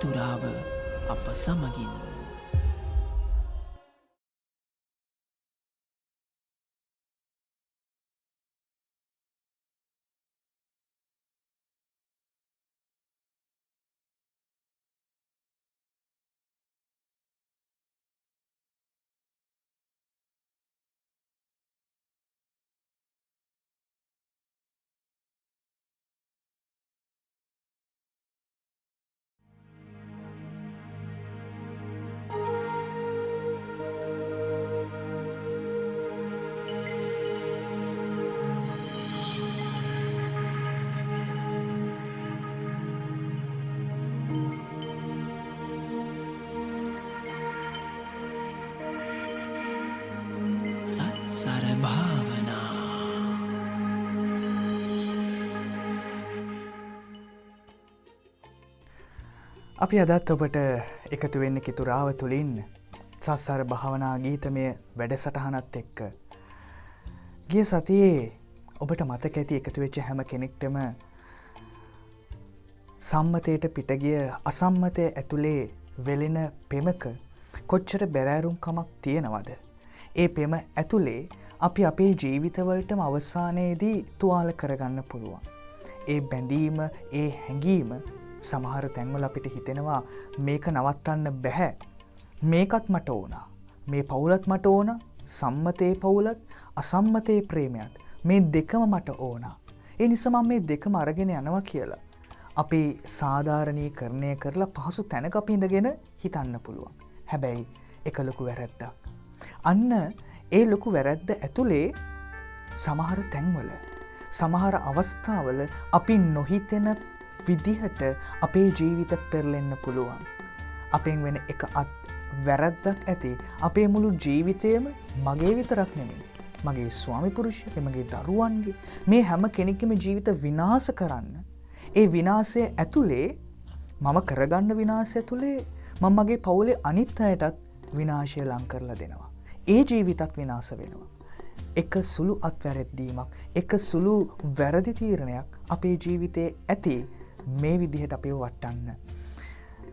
ඉතුරාව අප සමගින් සත්සර භාවනා අපි අදත් ඔබට එකතු වෙන්න කිතුරාව තුළින් සත්සර භාවනා ගීතමය වැඩසටහනත් එක්ක ගිය සතියේ ඔබට මතක ඇති එකතු වෙච්ච හැම කෙනෙක්ටම සම්මතයට පිටගිය අසම්මතය ඇතුලේ වෙලෙන පෙමක කොච්චර බැරෑරුම්කමක් තියෙනවද? ඒ පෙම ඇතුලේ අපි අපේ ජීවිතවලටම අවසානයේදී තුවාල කරගන්න පුළුවන්. ඒ බැඳීම, ඒ හැඟීම සමහර තැන්වල අපිට හිතෙනවා මේක නවත්තන්න බැහැ. මේකත් මට ඕන. මේ පවුලත් මට ඕන. සම්මතයේ පවුලත් අසම්මතයේ ප්‍රේමයත් මේ දෙකම මට ඕන. ඒ නිසා මම මේ දෙකම අරගෙන යනවා කියලා අපි සාධාරණීකරණය කරලා පහසු තැනක අපි ඉඳගෙන හිතන්න පුළුවන්. හැබැයි එක ලොකු වැරැද්දක්. අන්න ඒ ලොකු වැරැද්ද ඇතුලේ සමහර තැන්වල සමහර අවස්ථාවල අපි නොහිතෙන විදිහට අපේ ජීවිත පෙරලෙන්න පුළුවන්. අපෙන් වෙන එක වැරැද්දක් ඇති අපේ මුළු ජීවිතයම මගේ විතරක් නෙමෙයි. මගේ ස්වාමි පුරුෂයාගේ, මගේ දරුවන්ගේ, මේ හැම කෙනෙක්ගේම ජීවිත විනාශ කරන්න. ඒ විනාශය ඇතුලේ මම කරගන්න විනාශය ඇතුලේ මම මගේ පවුලේ අනිත් අයටත් විනාශය ලං කරලා දෙනවා. ඒ ජීවිතත් විනාශ වෙනවා. එක සුළු අත්වැරදීමක්, එක සුළු වැරදි තීරණයක් අපේ ජීවිතේ ඇති මේ විදිහට අපිව වටන්න.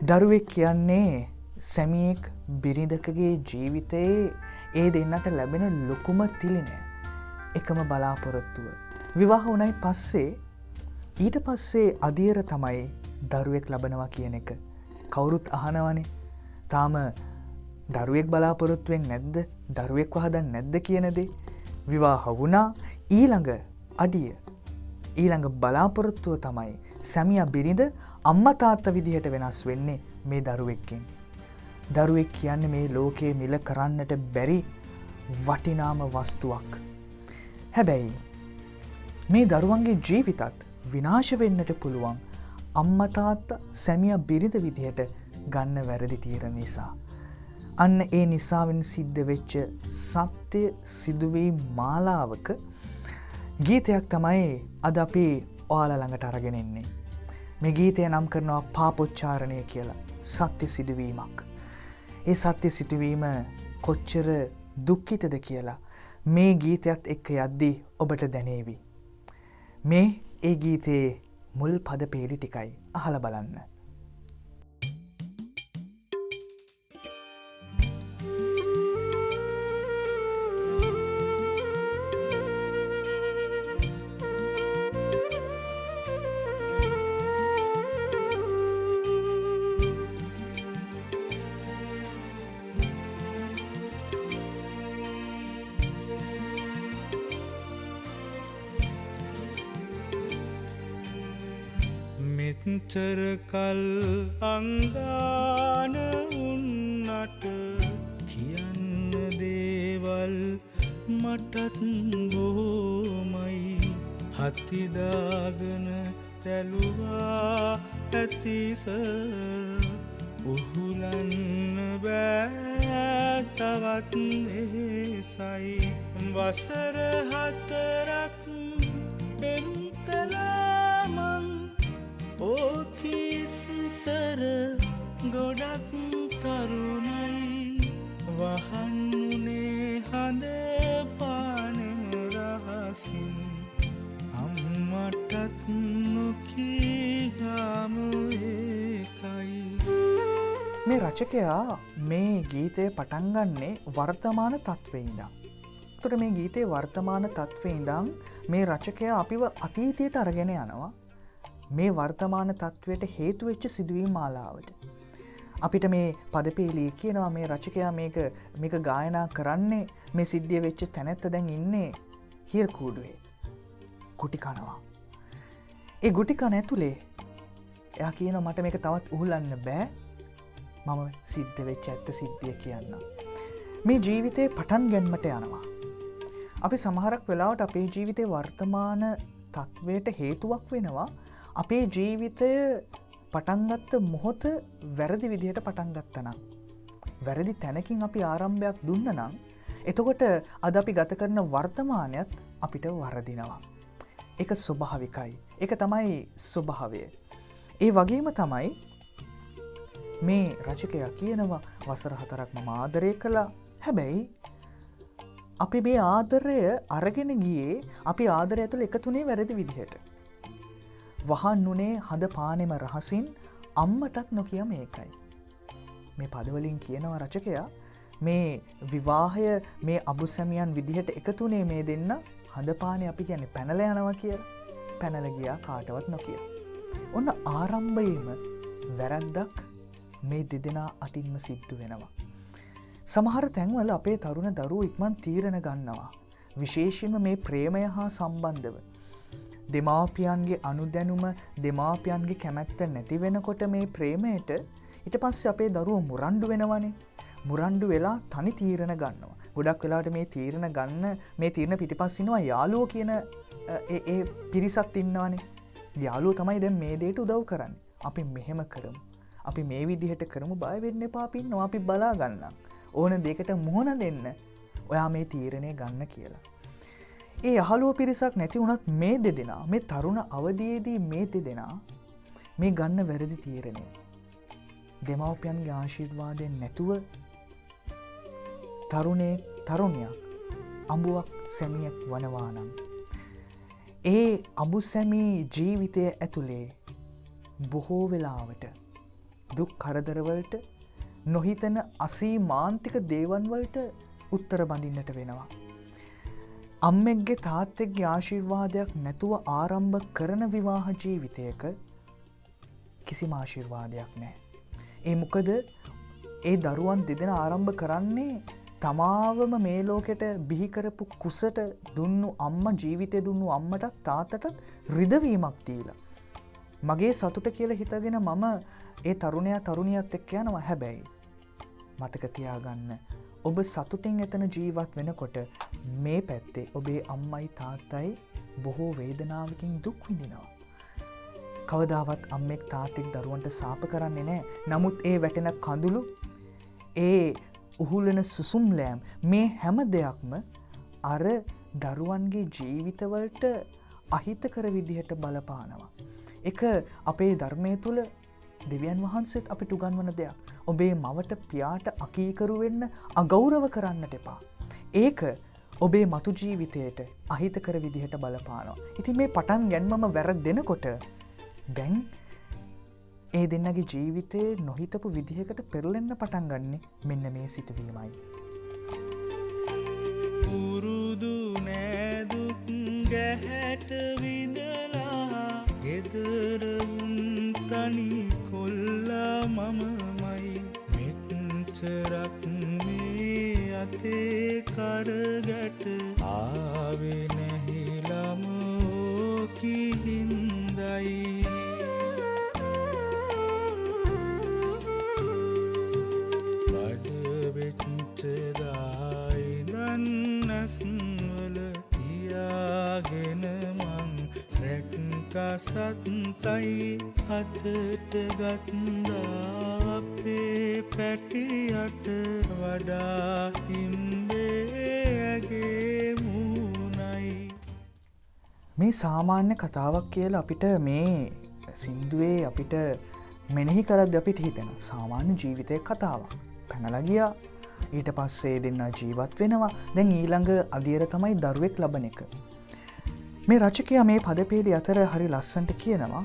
දරුවෙක් කියන්නේ සැමියෙක් බිරිඳකගේ ජීවිතයේ ඒ දෙන්නට ලැබෙන ලොකුම තිලිනය. එකම බලාපොරොත්තුව. විවාහ වුණයි පස්සේ ඊට පස්සේ අදියර තමයි දරුවෙක් ලබනවා කියන එක. කවුරුත් අහනවනේ. තාම දරුවෙක් බලාපොරොත්තුවෙන් නැද්ද? දරුවෙක් වහදන් නැද්ද කියන දේ. විවාහ වුණා ඊළඟ අඩිය ඊළඟ බලාපොරොත්තුව තමයි සැමියා බිරිඳ අම්මා තාත්තා විදිහට වෙනස් වෙන්නේ මේ දරුවෙක්ගෙන්. දරුවෙක් කියන්නේ මේ ලෝකයේ මිල කරන්නට බැරි වටිනාම වස්තුවක්. හැබැයි මේ දරුවන්ගේ ජීවිතත් විනාශ වෙන්නට පුළුවන් අම්මා තාත්තා සැමියා බිරිඳ විදිහට ගන්න වැරදි තීරණ නිසා. අන්න ඒ නිසාවෙන් සිද්ධ වෙච්ච සත්‍ය සිදුවීම් මාලාවක ගීතයක් තමයි අද අපි ඔයාලා ළඟට අරගෙන එන්නේ. මේ ගීතය නම් කරනවා පාපොච්චාරණය කියලා. සත්‍ය සිදුවීමක්. ඒ සත්‍ය සිදුවීම කොච්චර දුක්ඛිතද කියලා මේ ගීතයත් එක්ක යද්දී ඔබට දැනේවි. මේ ඒ ගීතයේ මුල් පද පේලි ටිකයි අහලා බලන්න. මෙච්චර කල් අංගාන උන්නට කියන්න දේවල් මටත් බොහොමයි. හතිදාගෙන තැලුවා ඇතිසර් උහුලන්න බෑ තවත් එසයි. වසර 4ක් පෙම් කළා මං ඕකිස්සර ගොඩක් තරුණයි. වහන්නුනේ හඳ පානෙම රහසින් අම්මටත් නොකීගාම ඒකයි. රචකයා මේ ගීතය පටන් ගන්නේ වර්තමාන තත්ත්වයේ ඉඳන්. එතකොට මේ ගීතේ වර්තමාන තත්ත්වයේ ඉඳන් මේ රචකයා අපිව අතීතයට අරගෙන යනවා. මේ වර්තමාන තත්ත්වයට හේතු වෙච්ච සිදුවීම් මාලාවට. අපිට මේ පදපේලිය කියනවා මේ රචකයා මේක ගායනා කරන්නේ මේ සිද්ධිය වෙච්ච තැනැත්ත දැන් ඉන්නේ හිර කූඩුවේ. ගුටි කනවා. ඒ ගුටි කන ඇතුලේ එයා කියනවා මට මේක තවත් උහුලන්න බෑ. මම සිද්ධ වෙච්ච ඇත්ත සිද්ධිය කියන්න. මේ ජීවිතේ පටන් ගැනීමට යනවා. අපි සමහරක් වෙලාවට අපේ ජීවිතේ වර්තමාන තත්වයට හේතුවක් වෙනවා. අපේ ජීවිතය පටන්ගත්ත මොහොත වැරදි විදිහට පටන් ගත්තා නම්. වැරදි තැනකින් අපි ආරම්භයක් දුන්න නම් එතකොට අද අපි ගත කරන වර්තමානයත් අපිට වරදිනවා. ඒක ස්වභාවිකයි. ඒක තමයි ස්වභාවය. ඒ වගේම තමයි මේ රචකයා කියනවා වසර 4ක් මම ආදරය කළා. හැබැයි අපි මේ ආදරය අරගෙන ගියේ අපි ආදරය ඇතුළේ එකතුනේ වැරදි විදිහට. වහන් උනේ හද පානෙම රහසින් අම්මටත් නොකිය මේකයි. මේ පදවලින් කියනවා රචකයා මේ විවාහය මේ අබුසැමියන් විදිහට එකතුනේ මේ දෙන්න හදපානේ අපි කියන්නේ පැනලා යනවා කියලා. පැනලා ගියා කාටවත් නොකිය. ඔන්න ආරම්භයේම වැරද්දක් මේ දෙදෙනා අතින්ම සිද්ධ වෙනවා. සමහර තැන්වල අපේ තරුණ දරුවෝ ඉක්මන් තීරණ ගන්නවා. විශේෂයෙන්ම මේ ප්‍රේමය හා සම්බන්ධව. දෙමාපියන්ගේ අනුදැනුම දෙමාපියන්ගේ කැමැත්ත නැති වෙනකොට මේ ප්‍රේමයට ඊට පස්සේ අපේ දරුවෝ මුරණ්ඩු වෙනවනේ. මුරණ්ඩු වෙලා තනි තීරණ ගන්නවා. ගොඩක් වෙලාවට මේ තීරණ ගන්න මේ තීරණ පිටිපස්ස ඉනවා යාළුවෝ කියන ඒ පිරිසක් ඉන්නවනේ. යාළුවෝ තමයි දැන් මේ දෙයට උදව් කරන්නේ. අපි මෙහෙම කරමු. අපි මේ විදිහට කරමු බය වෙන්න එපා අපි ඉන්නවා අපි බලා ගන්නම්. ඕන දෙයකට මුහුණ දෙන්න. ඔයා මේ තීරණය ගන්න කියලා. ඒ යහළුව පිරිසක් නැති වුණත් මේ දෙදෙනා මේ තරුණ අවදියේදී මේ දෙදෙනා මේ ගන්න වැරදි තීරණය. දෙමව්පියන්ගේ ආශිර්වාදයෙන් නැතුව තරුණියක් අඹුවක් සැමියෙක් වනවා නම් ඒ අඹු සැමී ජීවිතය ඇතුලේ බොහෝ වෙලාවට දුක් කරදරවලට නොහිතන අසීමාන්තික දේවල් වලට උත්තර බඳින්නට වෙනවා. අම්මෙක්ගේ තාත්තෙක්ගේ ආශිර්වාදයක් නැතුව ආරම්භ කරන විවාහ ජීවිතයක කිසිම ආශිර්වාදයක් නැහැ. ඒ මොකද ඒ දරුවන් දෙදෙනා ආරම්භ කරන්නේ තමාවම මේ ලෝකෙට බිහි කරපු කුසට දුන්නු අම්මා ජීවිතය දුන්නු අම්මටත් තාත්තටත් රිදවීමක් දීලා. මගේ සතුට කියලා හිතගෙන මම ඒ තරුණයා තරුණියත් එක්ක යනවා. හැබැයි මතක තියාගන්න ඔබ සතුටින් එතන ජීවත් වෙනකොට මේ පැත්තේ ඔබේ අම්මයි තාත්තයි බොහෝ වේදනාවකින් දුක් විඳිනවා. කවදාවත් අම්මෙක් තාත්තෙක් දරුවන්ට සාප කරන්නේ නැහැ. නමුත් ඒ වැටෙන කඳුළු ඒ උහුලන සුසුම්ලෑම් මේ හැම දෙයක්ම අර දරුවන්ගේ ජීවිතවලට අහිතකර විදිහට බලපානවා. එක අපේ ධර්මයේ තුල දෙවියන් වහන්සේත් අපිට උගන්වන දෙයක්. ඔබේ මවට පියාට අකීකරු වෙන්න අගෞරව කරන්නට එපා. ඒක ඔබේ මතු ජීවිතයට අහිතකර විදිහට බලපානවා. ඉතින් මේ පටන් ගැනීමම වැරදෙනකොට දැන් ඒ දෙන්නගේ ජීවිතේ නොහිතපු විදිහකට පෙරලෙන්න පටන් ගන්නෙ මෙන්න මේ සිටුවීමයි. පුරුදු නෑදුක් ගැහැට විඳලා ගෙදරවුන් තනි කොල්ලා මමමයි මෙච්චරක් මේ අතේ කරගැට ආවේ නැහැ ළමෝ කිහින්දයි සත්තයි අතට ගත්දා අපේ පැටියට වඩා හිම්බේගේ මූනයි. මේ සාමාන්‍ය කතාවක් කියලා අපිට මේ සින්දුවේ අපිට මෙනෙහි කරද්දී අපිට හිතෙන සාමාන්‍ය ජීවිතයේ කතාවක්. පැනලා ගියා ඊට පස්සේ දෙන්න ජීවත් වෙනවා. දැන් ඊළඟ අදියර තමයි දරුවෙක් ලබන එක. මේ රචකයා මේ පදපේලි අතර හරි ලස්සනට කියනවා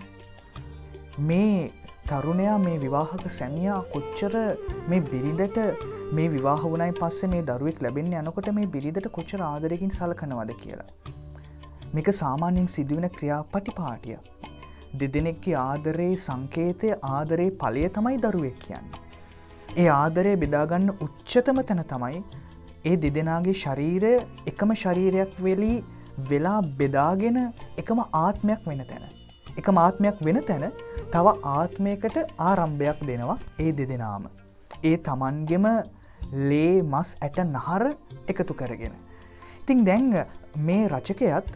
මේ තරුණයා මේ විවාහක සැමියා කොච්චර මේ බිරිඳට මේ විවාහ වුණයි පස්සේ මේ දරුවෙක් ලැබෙන්නේ යනකොට මේ බිරිඳට කොච්චර ආදරයකින් සලකනවද කියලා. මේක සාමාන්‍යයෙන් සිදුවෙන ක්‍රියාපටිපාටිය. දෙදෙනෙක්ගේ ආදරේ සංකේතය ආදරේ ඵලය තමයි දරුවෙක් කියන්නේ. ඒ ආදරය බෙදාගන්න උච්චතම තැන තමයි ඒ දෙදෙනාගේ ශරීරය එකම ශරීරයක් වෙලා බෙදාගෙන එකම ආත්මයක් වෙන තැන. එකම ආත්මයක් වෙන තැන තව ආත්මයකට ආරම්භයක් දෙනවා ඒ දෙදෙනාම. ඒ තමන්ගෙම ලේ මස් ඇට නහර එකතු කරගෙන. ඉතින් දැන් මේ රචකයත්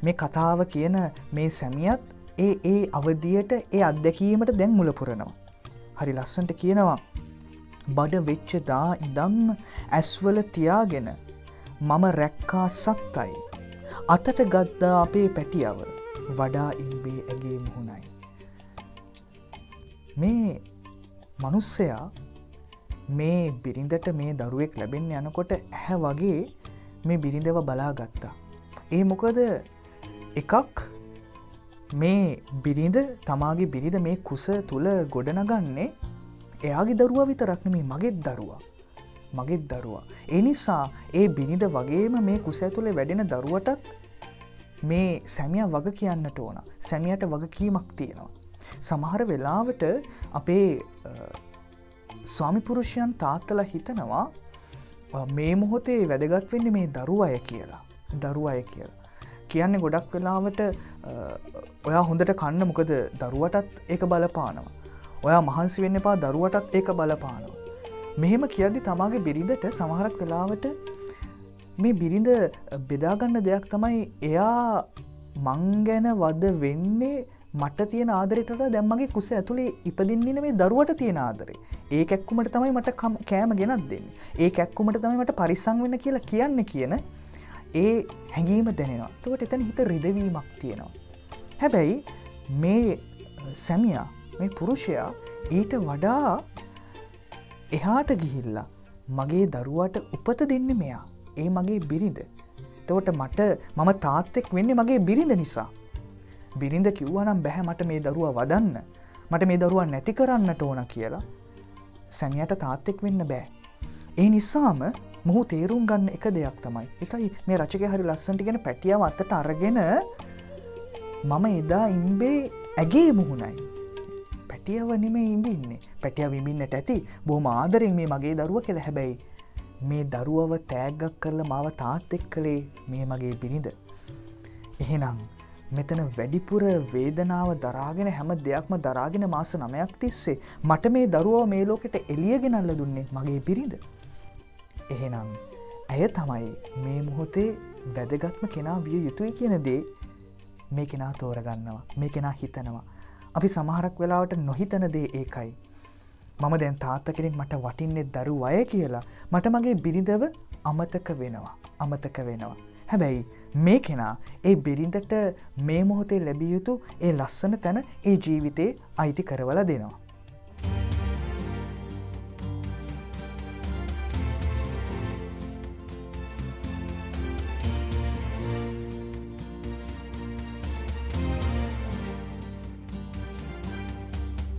මේ කතාව කියන මේ සැමියත් ඒ අවධියට ඒ අත්දැකීමට දැන් මුල පුරනවා. හරි ලස්සනට කියනවා බඩ වෙච්ච දා ඉඳන් ඇස්වල තියාගෙන මම රැක්කා සත්තයි අතට ගත්තා අපේ පැටියව වඩා ඉම්බේ ඇගේ මුහුණයි. මේ මනුස්සයා මේ බිරිඳට මේ දරුවෙක් ලැබෙන්න යනකොට ඇහැ වගේ මේ බිරිඳව බලා ගත්තා. ඒ මොකද එකක් මේ බිරිඳ තමාගේ බිරිඳ මේ කුස තුල ගොඩනගන්නේ එයාගේ දරුවා විතරක් නෙමෙයි මගේත් දරුවා. ඒ නිසා ඒ බිරිඳ වගේම මේ කුස ඇතුලේ වැඩෙන දරුවටත් මේ සැමියා වග කියන්නට ඕන. සැමියාට වගකීමක් තියෙනවා. සමහර වෙලාවට අපේ ස්වාමි පුරුෂයන් තාත්තලා හිතනවා මේ මොහොතේ වැදගත් වෙන්නේ මේ දරුවය කියලා. කියන්නේ ගොඩක් වෙලාවට ඔයා හොඳට කන්න මොකද දරුවටත් ඒක බලපානවා. ඔයා මහන්සි වෙන්න එපා දරුවටත් ඒක බලපානවා. මෙහෙම කියද්දි තමාගේ බිරිඳට සමහරක් වෙලාවට මේ බිරිඳ බෙදාගන්න දෙයක් තමයි එයා මං ගැන වද වෙන්නේ මට තියෙන ආදරයට වඩා දැන් මගේ කුස ඇතුලේ ඉපදින්නේ මේ දරුවට තියෙන ආදරේ. ඒ කැක්කුමට තමයි මට කෑම ගෙනත් දෙන්නේ. ඒ කැක්කුමට තමයි මට පරිස්සම් වෙන්න කියලා කියන්නේ කියන ඒ හැඟීම දැනෙනවා. එතකොට එතන හිත රිදවීමක් තියෙනවා. හැබැයි මේ සැමියා මේ පුරුෂයා ඊට වඩා එහාට ගිහිල්ලා මගේ දරුවාට උපත දෙන්නේ මෙයා. ඒ මගේ බිරිඳ. එතකොට මම තාත්තෙක් වෙන්නේ මගේ බිරිඳ නිසා. බිරිඳ කිව්වා නම් බෑ මට මේ දරුවා වදන්න. මට මේ දරුවා නැති කරන්නට ඕන කියලා. සැමියාට තාත්තෙක් වෙන්න බෑ. ඒ නිසාම මොහු තේරුම් ගන්න එක දෙයක් තමයි. ඒකයි මේ රචකයා හරි ලස්සනට කියන පැටියව අතට අරගෙන මම එදා ඉම්බේ ඇගේ මුහුණයි. පැටියව නෙමෙයි ඉඹින්නේ. පැටියව ඉඹින්නට ඇති බොහොම ආදරෙන් මේ මගේ දරුවා කියලා. හැබැයි මේ දරුවව තෑග්ගක් කරලා මාව තාත්තෙක් කළේ මේ මගේ බිරිඳ. එහෙනම් මෙතන වැඩිපුර වේදනාව දරාගෙන හැම දෙයක්ම දරාගෙන මාස 9ක් තිස්සේ මට මේ දරුවව මේ ලෝකෙට එළිය ගෙනල්ලා දුන්නේ මගේ බිරිඳ. එහෙනම් ඇය තමයි මේ මොහොතේ වැදගත්ම කෙනා විය යුතුයි කියන දේ මේ කෙනා තෝරගන්නවා. මේ කෙනා හිතනවා. අපි සමහරක් වෙලාවට නොහිතන දේ ඒකයි. මම දැන් තාත්තා කෙනෙක් මට වටින්නේ දරුවය කියලා මට මගේ බිරිඳව අමතක වෙනවා. හැබැයි මේ කෙනා ඒ බිරිඳට මේ මොහොතේ ලැබිය යුතු ඒ ලස්සන තැන ඒ ජීවිතේ අයිති කරවලා දෙනවා.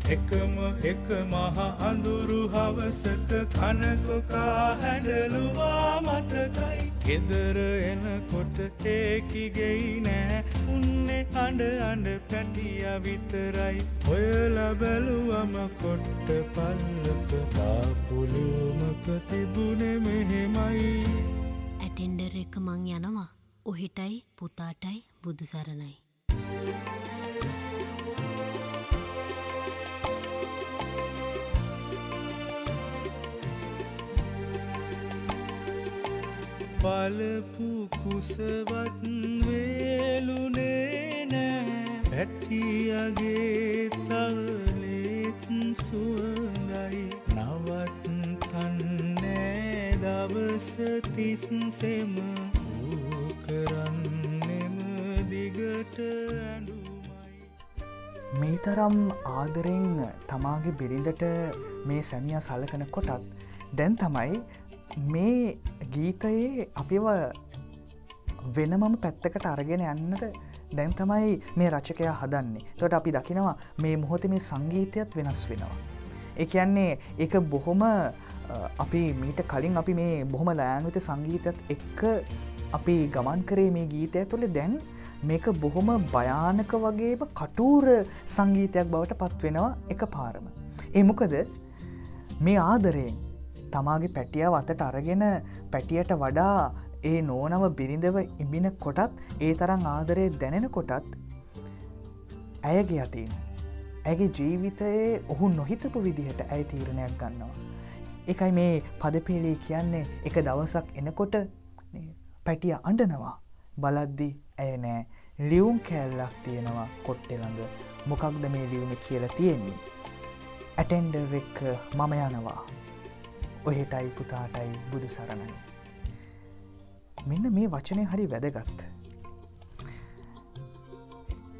එකම එක මහ අඳුරු හවසක කනකොකා හැඩලුවා මතකයි ගෙදර එනකොට ඒකිගෙයි නෑ උන්නේ අඬ පැටියා විතරයි ඔයලා බැලුවම කොට්ට පල්ලක තාපුලුමක තිබුණේ මෙහෙමයි ඇටෙන්ඩර් එක මං යනවා ඔහිටයි පුතාටයි බුදු සරණයි බලපු කුසවත් වේලුනේ නෑ පැටියගේ තවලෙත් සුවඳයි නවත්තන්නේ දවස තිස්සෙම කරන්නෙම දිගට ඇඳුමයි මේ තරම් ආදරෙන් තමාගේ බිරිඳට මේ සැමියා සලකන කොටත් දැන් තමයි මේ ගීතයේ අපිව වෙනමම පැත්තකට අරගෙන යන්නට දැන් තමයි මේ රචකයා හදන්නේ. එතකොට අපි දකිනවා මේ මොහොතේ මේ සංගීතයත් වෙනස් වෙනවා. ඒ කියන්නේ ඒක බොහොම අපි මීට කලින් අපි මේ බොහොම ලෑන්විත සංගීතයත් එක්ක අපි ගමන් කරේ මේ ගීතය තුළ. දැන් මේක බොහොම භයානක වගේම කටූර සංගීතයක් බවට පත් වෙනවා එකපාරම. ඒ මොකද මේ ආදරයෙන් තමාගේ පැටියව අතට අරගෙන පැටියට වඩා ඒ නෝනව බිරිඳව ඉඹින කොටත් ඒ තරම් ආදරය දැනෙන කොටත් ඇයගේ අතින් ඇගේ ජීවිතයේ ඔහු නොහිතපු විදිහට ඇය තීරණයක් ගන්නවා. එකයි මේ පදපේලේ කියන්නේ එක දවසක් එනකොට පැටිය අඬනවා. බලද්දි ඇය නෑ. ලියුම් කෑල්ලක් තියෙනවා කොට්ටේ ළඟ. මොකක්ද මේ ලියුමේ කියලා තියෙන්නේ? ඇටෙන්ඩර් එක්ක මම යනවා. ඔහෙටයි පුතාටයි බුදු සරණයි. මෙන්න මේ වචනේ හරි වැදගත්.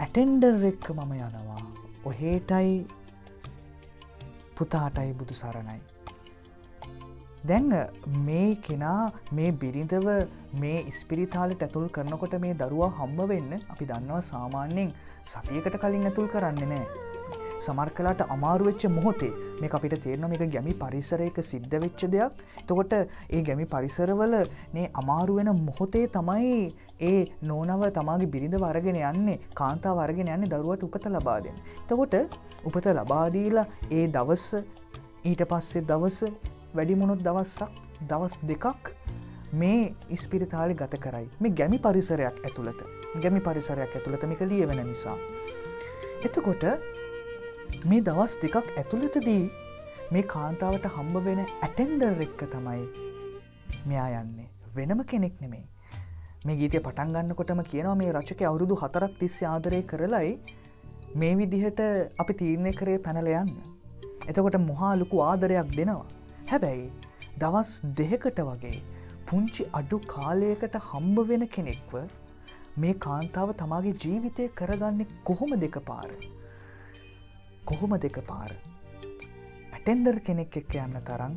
ඇටෙන්ඩර් එක්ක මම යනවා. ඔහෙටයි පුතාටයි බුදු සරණයි. දැන් මේ කෙනා මේ බිරිඳව මේ ඉස්පිරිතාලෙට ඇතුල් කරනකොට මේ දරුවා හම්බ වෙන්න අපි දන්නවා සාමාන්‍යයෙන් සතියකට කලින් ඇතුල් කරන්නේ නැහැ. සමහර කලාට අමාරු වෙච්ච මොහොතේ මේක අපිට තේරෙනවා මේක ගැමි පරිසරයක සිද්ධ වෙච්ච දෙයක්. එතකොට ඒ ගැමි පරිසරවල මේ අමාරු වෙන මොහොතේ තමයි ඒ නෝනව තමාගේ බිරිඳව අරගෙන යන්නේ, කාන්තාව අරගෙන යන්නේ දරුවට උපත ලබා දෙන්න. එතකොට උපත ලබා දීලා ඒ දවස් ඊට පස්සේ දවස් වැඩිමුණොත් දවස් දෙකක් මේ ඉස්පිරිතාලේ ගත කරයි. මේ ගැමි පරිසරයක් ඇතුළත. ගැමි පරිසරයක් ඇතුළත මේක ලියවෙන නිසා. එතකොට මේ දවස් දෙකක් ඇතුළතදී මේ කාන්තාවට හම්බ වෙන ඇටෙන්ඩර් එක්ක තමයි මෙයා යන්නේ. වෙනම කෙනෙක් නෙමෙයි. මේ ගීතය පටන් ගන්නකොටම කියනවා මේ රචකයා අවුරුදු 4ක් තිස්සේ ආදරය කරලයි මේ විදිහට අපි තීරණය කරේ පැනලා යන්න. එතකොට මොහා ලොකු ආදරයක් දෙනවා. හැබැයි දවස් 2කට වගේ පුංචි අඩු කාලයකට හම්බ වෙන කෙනෙක්ව මේ කාන්තාව තමාගේ ජීවිතය කරගන්නේ කොහොමද එකපාර? කොහොමද එකපාර? ඇටෙන්ඩර් කෙනෙක් එක්ක යන්න තරම්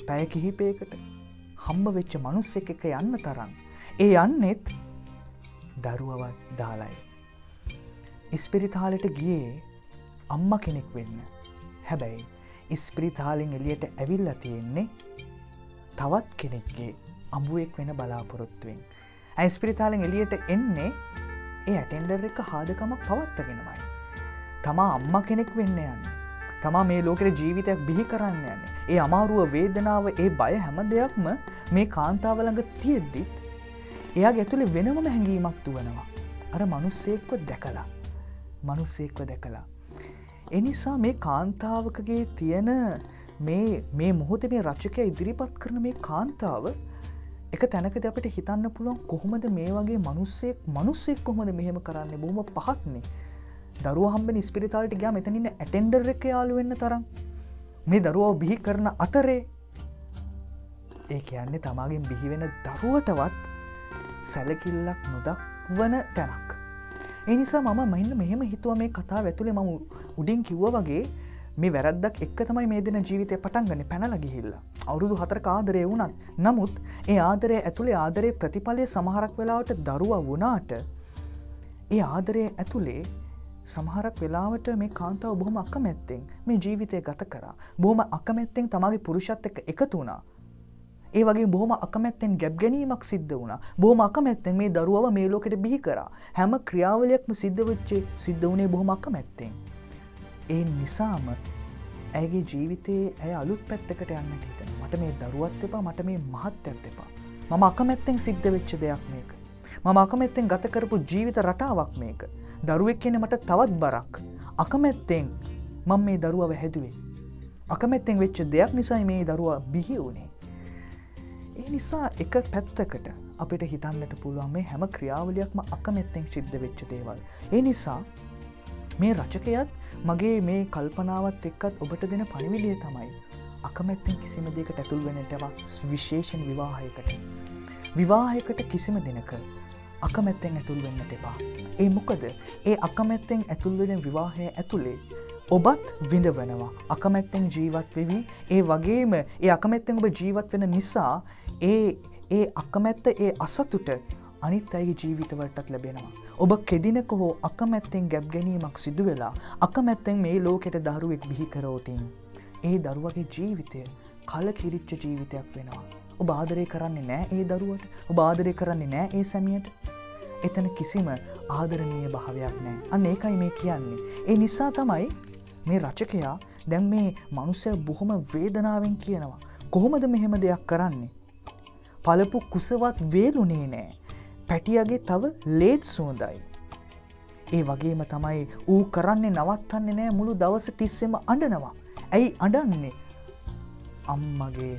පැය කිහිපයකට හම්බ වෙච්ච මිනිස්සෙක් එක්ක යන්න තරම් ඒ යන්නෙත් දරුවව දාලයි. ඉස්පිරිතාලෙට ගියේ අම්මා කෙනෙක් වෙන්න. හැබැයි ඉස්පිරිතාලෙන් එළියට ඇවිල්ලා තියෙන්නේ තවත් කෙනෙක්ගේ අඹුවෙක් වෙන බලාපොරොත්තුවෙන්. ඉස්පිරිතාලෙන් එළියට එන්නේ ඒ ඇටෙන්ඩර් එක හාදකමක් පවත්වාගෙනමයි. තමා අම්මා කෙනෙක් වෙන්න යන්නේ. තමා මේ ලෝකෙට ජීවිතයක් බිහි කරන්න යන්නේ. ඒ අමාරුව, වේදනාව, ඒ බය හැම දෙයක්ම මේ කාන්තාව ළඟ තියෙද්දිත් එයාගේ ඇතුලේ වෙනම හැඟීමක් දුවනවා. අර මිනිස්සෙක්ව දැකලා. ඒ නිසා මේ කාන්තාවකගේ තියෙන මේ මොහොතේ මේ රචකයා ඉදිරිපත් කරන මේ කාන්තාව එක තැනකදී අපිට හිතන්න පුළුවන් කොහොමද මේ වගේ මිනිස්සෙක් කොහොමද මෙහෙම කරන්නේ? බොහොම පහත්නේ. දරුවා හම්බෙන ඉස්පිරිතාලෙට ගියාම එතන ඉන්න ඇටෙන්ඩර් එක්ක යාළු වෙන්න තරම් මේ දරුවා බිහි කරන අතරේ ඒ කියන්නේ තමාගෙන් බිහි වෙන දරුවටවත් සැලකිල්ලක් නොදක්වන තැනක්. ඒ නිසා මම මෙහෙම හිතුවා මේ කතාව ඇතුලේ මම උඩින් කිව්වා වගේ මේ වැරද්දක් එක්ක තමයි මේ දෙන ජීවිතේ පටන් ගන්නේ පැනලා ගිහිල්ලා. අවුරුදු 4ක ආදරය වුණත් නමුත් ඒ ආදරය ඇතුලේ ආදරේ ප්‍රතිඵලය සමහරක් වෙලාවට දරුවා වුණාට ඒ ආදරය ඇතුලේ සමහරක් වෙලාවට මේ කාන්තාව බොහොම අකමැත්තෙන් මේ ජීවිතය ගත කරා. බොහොම අකමැත්තෙන් තමාගේ පුරුෂයත් එක්ක එකතු වුණා. ඒ වගේ බොහොම අකමැත්තෙන් ගැබ් ගැනීමක් සිද්ධ වුණා. බොහොම අකමැත්තෙන් මේ දරුවව මේ ලෝකෙට බිහි කරා. හැම ක්‍රියාවලියක්ම සිද්ධ වුණේ බොහොම අකමැත්තෙන්. ඒ නිසාම ඇයගේ ජීවිතයේ ඇය අලුත් පැත්තකට යන්නට හිතනවා. මට මේ දරුවත් එපා, මට මේ මහත්යත් එපා. මම අකමැත්තෙන් සිද්ධ වෙච්ච දෙයක් මේක. මම අකමැත්තෙන් ගත කරපු ජීවිත රටාවක් මේක. දරුවෙක් කියන්නේ මට තවත් බරක්. අකමැත්තෙන් මම මේ දරුවව හැදුවේ. අකමැත්තෙන් වෙච්ච දෙයක් නිසා මේ දරුවා බිහි වුණේ. ඒ නිසා එක පැත්තකට අපිට හිතන්නට පුළුවන් මේ හැම ක්‍රියාවලියක්ම අකමැත්තෙන් සිද්ධ වෙච්ච දේවල්. ඒ නිසා මේ රචකයාත් මගේ මේ කල්පනාවත් එක්කත් ඔබට දෙන පණිවිඩය තමයි අකමැත්තෙන් කිසිම දෙයකට ඇතුල් වෙන්නට විශේෂයෙන් විවාහයකට කිසිම දිනක අකමැත්තෙන් ඇතුල් වෙන්නට එපා. ඒ මොකද ඒ අකමැත්තෙන් ඇතුල් වෙන විවාහය ඇතුලේ ඔබත් විඳවනවා. අකමැත්තෙන් ජීවත් වෙවි. ඒ වගේම ඒ අකමැත්තෙන් ඔබ ජීවත් වෙන නිසා ඒ අකමැත්ත, ඒ අසතුට අනිත් අයගේ ජීවිතවලටත් ලැබෙනවා. ඔබ කෙදිනක හෝ අකමැත්තෙන් ගැබ් ගැනීමක් සිදු වෙලා අකමැත්තෙන් මේ ලෝකෙට දරුවෙක් බිහි කරවතින් ඒ දරුවගේ ජීවිතය කලකිරිච්ච ජීවිතයක් වෙනවා. ඔබ ආදරය කරන්නේ නෑ ඒ දරුවට. ඔබ ආදරය කරන්නේ නෑ ඒ සැමියට. එතන කිසිම ආදරණීය භාවයක් නෑ. අන්න ඒකයි මේ කියන්නේ. ඒ නිසා තමයි මේ රචකයා දැන් මේ මනුස්සයා බොහොම වේදනාවෙන් කියනවා. කොහොමද මෙහෙම දෙයක් කරන්නේ? පළපු කුසවත් වේලුනේ නෑ. පැටියගේ තව ලේත් සුවඳයි. ඒ වගේම තමයි ඌ කරන්නේ නවත්තන්නේ නෑ මුළු දවස තිස්සෙම අඬනවා. ඇයි අඬන්නේ? අම්මගේ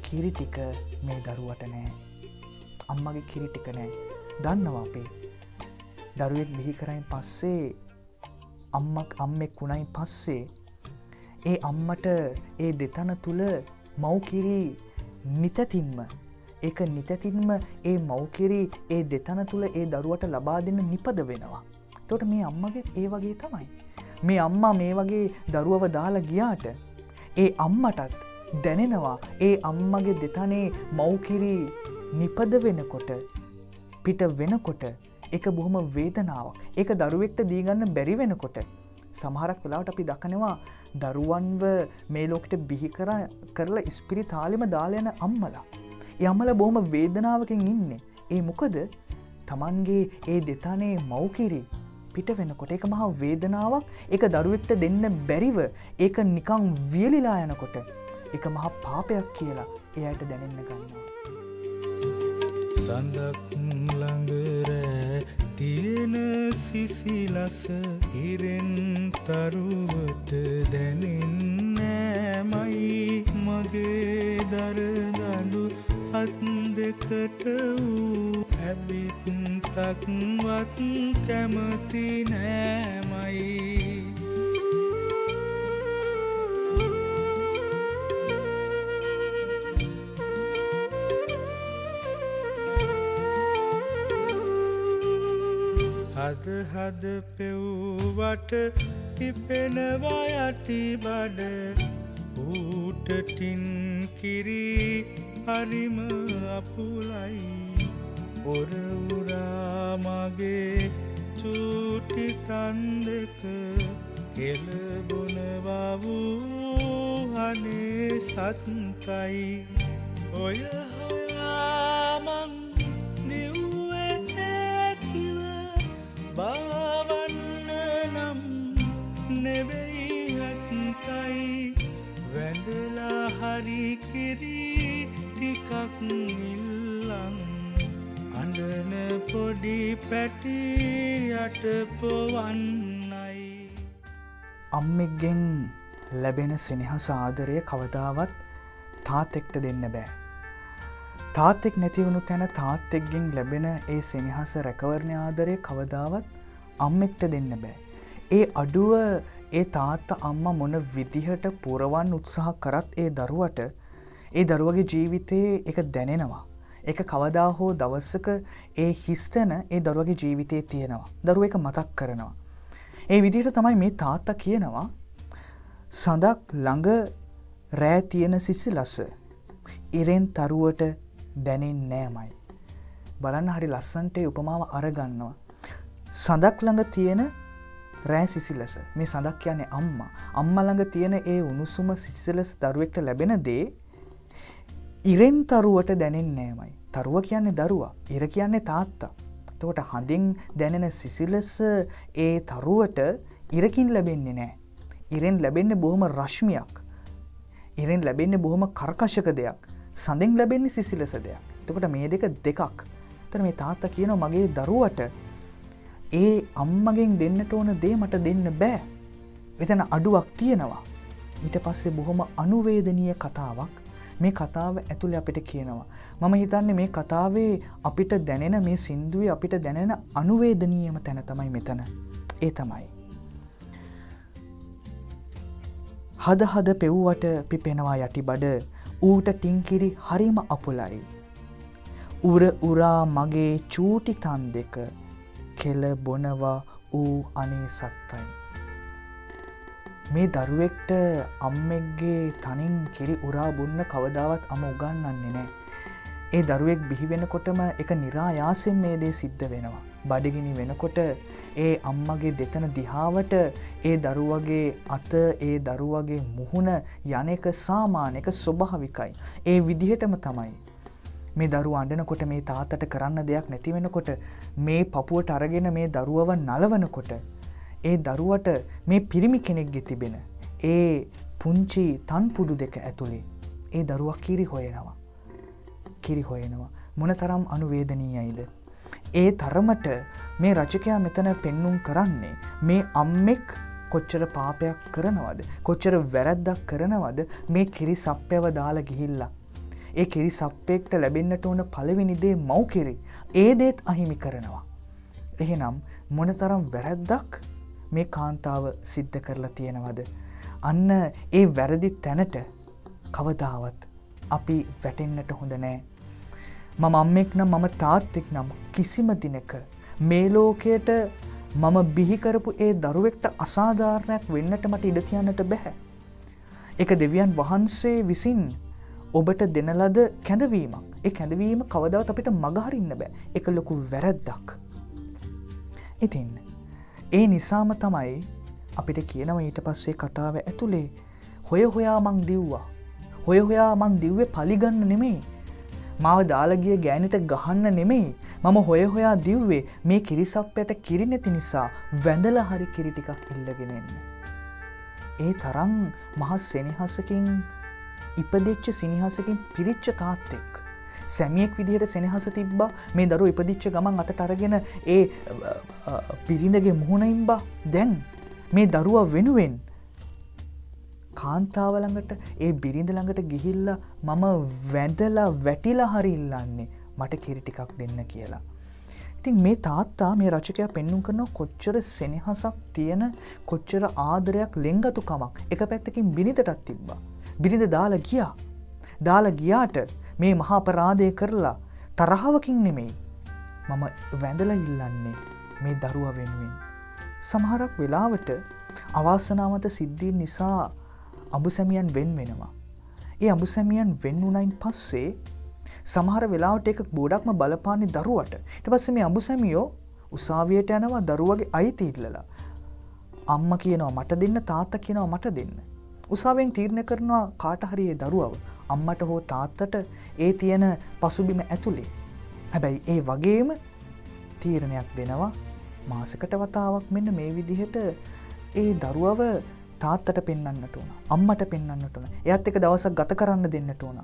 කිරි ටික මේ දරුවට නෑ. අම්මගේ කිරි ටික නෑ. දන්නවා අපේ දරුවෙක් බිහි කරයින් පස්සේ අම්මෙක් වුණයින් පස්සේ ඒ අම්මට ඒ දෙතන තුල මව්කිරි නිතැතින්ම ඒක නිතැතින්ම ඒ මව්කිරි ඒ දෙතන තුල ඒ දරුවට ලබා දෙන්න නිපද වෙනවා. එතකොට මේ අම්මගේ ඒ වගේ තමයි. මේ අම්මා මේ වගේ දරුවව දාලා ගියාට ඒ අම්මටත් දැනෙනවා ඒ අම්මගේ දෙතනේ මව්කිරි නිපද වෙනකොට පිට වෙනකොට ඒක බොහොම වේදනාවක්. ඒක දරුවෙක්ට දී ගන්න බැරි වෙනකොට සමහරක් වෙලාවට අපි දකිනවා දරුවන්ව මේ ලෝකෙට බිහි කරලා ස්පිරිතාලෙම දාලා යන අම්මලා. ඒ අම්මලා බොහොම වේදනාවකින් ඉන්නේ. ඒ මොකද Tamanගේ ඒ දෙතනේ මව්කිරි පිට වෙනකොට ඒක මහා වේදනාවක්. ඒක දරුවෙක්ට දෙන්න බැරිව ඒක නිකන් වියලිලා යනකොට ඒක මහා පාපයක් කියලා එයාට දැනෙන්න ගන්නවා. සඳක් ළඟ රෑ තියෙන සිසිලස හිරෙන් තරුවට දැනෙන්නෑමයි මගේ දරදඬු අත් දෙකට වූ හැබිත් තක්වත් කැමති නෑමයි. හද පෙව්වට පිපෙනවා යටි බඩ ඌටටින් කිරි හරිම අපුලයි ඔරවුරා මගේ චූටි තන් දෙක කෙලබොනවා වූ අනේ සත්කයි ඔය හොයාමං බාවන්න නම් නෙවෙයි හත්කයි වැඳලා හරි කිරි ටිකක් ඉල්ලන් අඬන පොඩි පැටියට පොවන්නයි. අම්මෙක්ගෙන් ලැබෙන සෙනෙහස ආදරය කවදාවත් තාත්තෙක්ට දෙන්න බෑ. තාත්තෙක් නැති වුණු තැන තාත්තෙක්ගෙන් ලැබෙන ඒ සෙනෙහස රැකවරණ ආදරය කවදාවත් අම්මෙක්ට දෙන්න බෑ. ඒ අඩුව ඒ තාත්තා අම්මා මොන විදිහට පුරවන්න උත්සාහ කරත් ඒ දරුවට ඒ දරුවගේ ජීවිතයේ ඒක දැනෙනවා. ඒක කවදා හෝ දවසක ඒ හිස්තැන ඒ දරුවගේ ජීවිතයේ තියෙනවා. දරුවා ඒක මතක් කරනවා. ඒ විදිහට තමයි මේ තාත්තා කියනවා සඳක් ළඟ රෑ තියෙන සිසිලස ඉරෙන් තරුවට දැනෙන්නේ නෑමයි. බලන්න හරි ලස්සන්ට ඒ උපමාව අරගන්නවා. සඳක් ළඟ තියෙන රෑ සිසිලස. මේ සඳක් කියන්නේ අම්මා. අම්මා ළඟ තියෙන ඒ උණුසුම සිසිලස දරුවෙක්ට ලැබෙන දේ ඉරෙන් තරුවට දැනෙන්නේ නෑමයි. තරුව කියන්නේ දරුවා. ඉර කියන්නේ තාත්තා. එතකොට හඳින් දැනෙන සිසිලස ඒ තරුවට ඉරකින් ලැබෙන්නේ නෑ. ඉරෙන් ලැබෙන්නේ බොහොම රශ්මියක්. ඉරෙන් ලැබෙන්නේ බොහොම කර්කශක දෙයක්. සඳෙන් ලැබෙන්නේ සිසිලස දෙයක්. එතකොට මේ දෙක දෙකක්. එතන මේ තාත්තා කියනවා මගේ දරුවට ඒ අම්මගෙන් දෙන්නට ඕන දේ මට දෙන්න බෑ. එතන අඩුවක් තියෙනවා. ඊට පස්සේ බොහොම අනුවේදනීය කතාවක් මේ කතාව ඇතුලේ අපිට කියනවා. මම හිතන්නේ මේ කතාවේ අපිට දැනෙන මේ සින්දුවේ අපිට දැනෙන අනුවේදනීයම තැන තමයි මෙතන. ඒ තමයි හද පෙව්වට පිපෙනවා යටි බඩ ඌට ටින්කිරි හරිම අපුලයි. උරා මගේ චූටි තන් දෙක කෙල බොනවා ඌ අනේ සත්තයි. මේ දරුවෙක්ට අම්මෙක්ගේ තනින් කිරි උරා බොන්න කවදාවත් අම උගන්වන්නේ නැහැ. ඒ දරුවෙක් බිහි වෙනකොටම එක નિરાයාසයෙන් මේ දේ සිද්ධ වෙනවා. බඩගිනි වෙනකොට ඒ අම්මගේ දෙතන දිහාවට ඒ දරුවගේ අත ඒ දරුවගේ මුහුණ යන එක සාමාන්‍ය එක ස්වභාවිකයි. ඒ විදිහටම තමයි මේ දරුවා අඬනකොට මේ තාත්තට කරන්න දෙයක් නැති වෙනකොට මේ පපුවට අරගෙන මේ දරුවව නලවනකොට ඒ දරුවට මේ පිරිමි කෙනෙක්ගේ තිබෙන ඒ පුංචි තන්පුඩු දෙක ඇතුලේ ඒ දරුවා කිරි හොයනවා. කිරි හොයනවා. මොනතරම් අනුවේදනීයයිද? ඒ තරමට මේ රචකයා මෙතන පෙන්눔 කරන්නේ මේ අම්මෙක් කොච්චර පාපයක් කරනවද? කොච්චර වැරැද්දක් කරනවද මේ කිරි සප්පයව දාලා ගිහිල්ලා. ඒ කිරි සප්පෙක්ට ලැබෙන්නට ඕන පළවෙනි දේ මව් කිරි. ඒ දේත් අහිමි කරනවා. එහෙනම් මොනතරම් වැරැද්දක් මේ කාන්තාව සිද්ධ කරලා තියෙනවද? අන්න ඒ වැරදි තැනට කවදාවත් අපි වැටෙන්නට හොඳ නෑ. මම අම්මෙක් නම් මම තාත්තෙක් නම් කිසිම දිනක මේ ලෝකයට මම බිහි කරපු ඒ දරුවෙක්ට අසාධාරණයක් වෙන්නට මට ඉඩ තියන්නට බෑ. ඒක දෙවියන් වහන්සේ විසින් ඔබට දෙන ලද කැඳවීමක්. ඒ කැඳවීම කවදාවත් අපිට මගහරින්න බෑ. ඒක ලොකු වැරැද්දක්. ඉතින් ඒ නිසාම තමයි අපිට කියනවා ඊට පස්සේ කතාව ඇතුලේ හොය හොයා මං දිව්වා. හොය හොයා මං දිව්වේ පලිගන්න නෙමෙයි. මාව දාලා ගිය ගෑනිට ගහන්න නෙමෙයි. මම හොය හොයා දිව්වේ මේ කිරිසප්පයට කිරි නැති නිසා වැඳලා හරි කිරි ටිකක් ඉල්ලගෙන එන්න. ඒ තරම් මහා සෙනෙහසකින් ඉපදෙච්ච සිනහසකින් පිරිච්ච තාත්තෙක්. සැමියෙක් විදිහට සෙනෙහස තිබ්බා. මේ දරුවෝ ඉපදිච්ච ගමන් අතට අරගෙන ඒ පිරිඳගේ මුහුණ ඉම්බා. දැන් මේ දරුවා වෙනුවෙන් කාන්තාව ළඟට ඒ බිරිඳ ළඟට ගිහිල්ලා මම වැඳලා වැටිලා හරි ඉල්ලන්නේ මට කිරි ටිකක් දෙන්න කියලා. ඉතින් මේ තාත්තා මේ රචකයා පෙන්눔 කරන කොච්චර සෙනෙහසක් තියෙන කොච්චර ආදරයක් ලෙන්ගතුකමක් එක පැත්තකින් බිරිඳටත් තිබ්බා. බිරිඳ දාලා ගියා. දාලා ගියාට මේ මහා අපරාධය කරලා තරහවකින් නෙමෙයි මම වැඳලා ඉල්ලන්නේ මේ දරුවා වෙනුවෙන්. සමහරක් වෙලාවට අවාසනාවන්ත සිද්ධීන් නිසා අඹුසැමියන් වෙන් වෙනවා. ඒ අඹුසැමියන් වෙන් වුණයින් පස්සේ සමහර වෙලාවට ඒක ගොඩක්ම බලපාන්නේ දරුවට. ඊට පස්සේ මේ අඹුසැමියෝ උසාවියට යනවා දරුවගේ අයිති ඉල්ලලා. අම්මා කියනවා මට දෙන්න, තාත්තා කියනවා මට දෙන්න. උසාවියෙන් තීරණය කරනවා කාට හරි ඒ දරුවව අම්මට හෝ තාත්තට ඒ තියෙන පසුබිම ඇතුලේ. හැබැයි ඒ වගේම තීරණයක් දෙනවා මාසෙකට වතාවක් මෙන්න මේ විදිහට ඒ දරුවව තාත්තට පෙන්වන්නට ඕන. අම්මට පෙන්වන්නට ඕන. එයාත් එක්ක දවසක් ගත කරන්න දෙන්නට ඕන.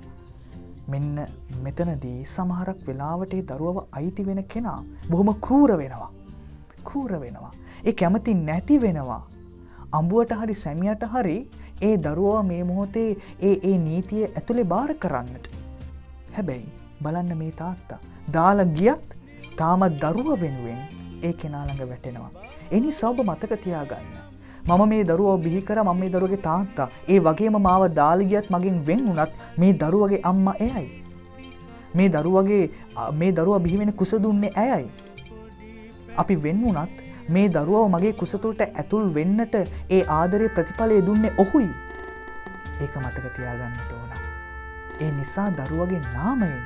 මෙන්න මෙතනදී සමහරක් වෙලාවට ඒ දරුවව අයිති වෙන කෙනා බොහොම ක්‍රූර වෙනවා. ක්‍රූර වෙනවා. ඒ කැමති නැති වෙනවා. අඹුවට හරි සැමියට හරි ඒ දරුවව මේ මොහොතේ ඒ නීතිය ඇතුලේ බාර කරන්නට. හැබැයි බලන්න මේ තාත්තා දාලා ගියත් තාම දරුවා වෙනුවෙන් ඒ කෙනා ළඟ වැටෙනවා. ඒ නිසා ඔබ මතක තියාගන්න. මම මේ දරුවව බිහි කරා, මම මේ දරුවගේ තාත්තා. ඒ වගේම මාව දාලා ගියත් මගෙන් වෙන් වුණත් මේ දරුවගේ අම්මා එයයි. මේ දරුවා බිහි වෙන කුස දුන්නේ ඇයයි. අපි වෙන් වුණත් මේ දරුවව මගේ කුස තුලට ඇතුල් වෙන්නට ඒ ආදරේ ප්‍රතිඵලය දුන්නේ ඔහුයි. ඒක මතක තියාගන්නට ඕන. ඒ නිසා දරුවගේ නාමයෙන්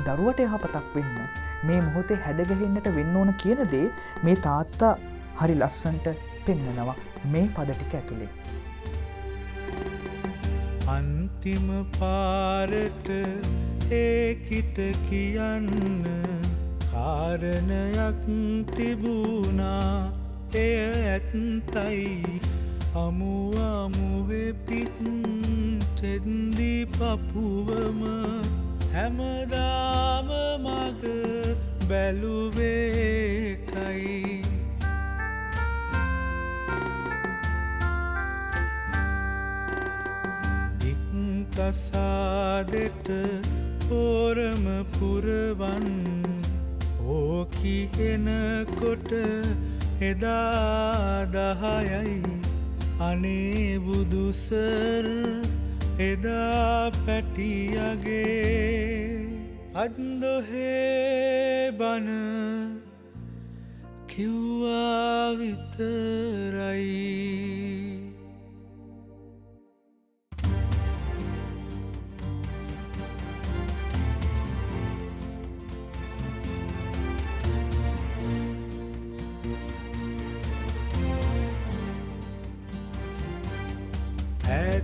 දරුවට යහපතක් වෙන්න මේ මොහොතේ හැඩගැහෙන්නට වෙන්න ඕන කියන දේ මේ තාත්තා හරි ලස්සනට පෙන්නනවා මේ පද ටික ඇතුලේ. අන්තිම පාරට ඒකිට කියන්න කාරණයක් තිබුණා. එය ඇත්තයි අමුවේ පිට තෙන්දි පපුවම හැමදාම මග බැලුවේකයි. කසාදෙට පෝරම පුරවන් ඕකිහෙනකොට එදා 10යි අනේ බුදුසර් එදා පැටියගේ අද්දොහේ බන කිව්වා විතරයි.